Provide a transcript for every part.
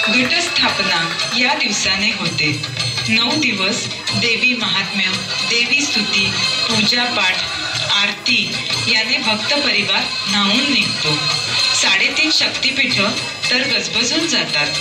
घटस्थापना या दिवसाने होते। 9 दिवस देवी महात्म्य, देवी स्तुती, पूजा पाठ, आरती याने भक्त परिवार न्हावून निघतो। 3.5 शक्तिपीठ तर गजबजून जातात।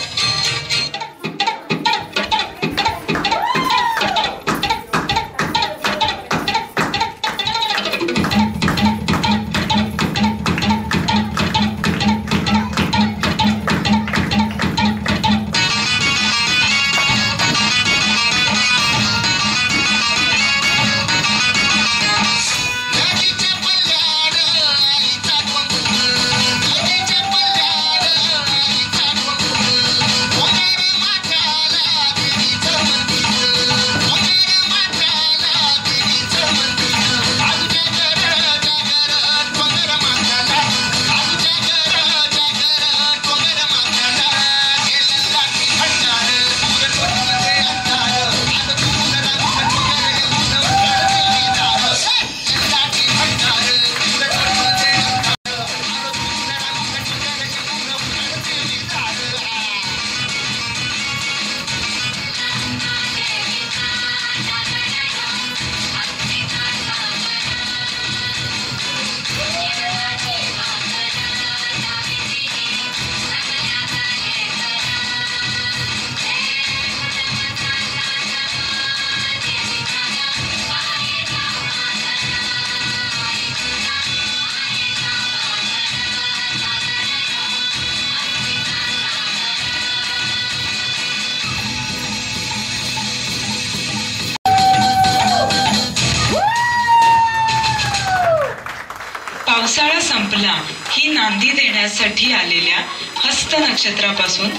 पावसाळा संपला ही नांदी देण्यासाठी आलेल्या हस्त नक्षत्रापासून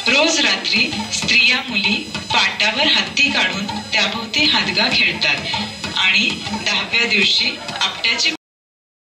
रोज रात्री स्त्रिया मुली पाटावर हत्ती काढून त्याभोवती हादगा खेळतात आणि 10व्या दिवशी आपट्याची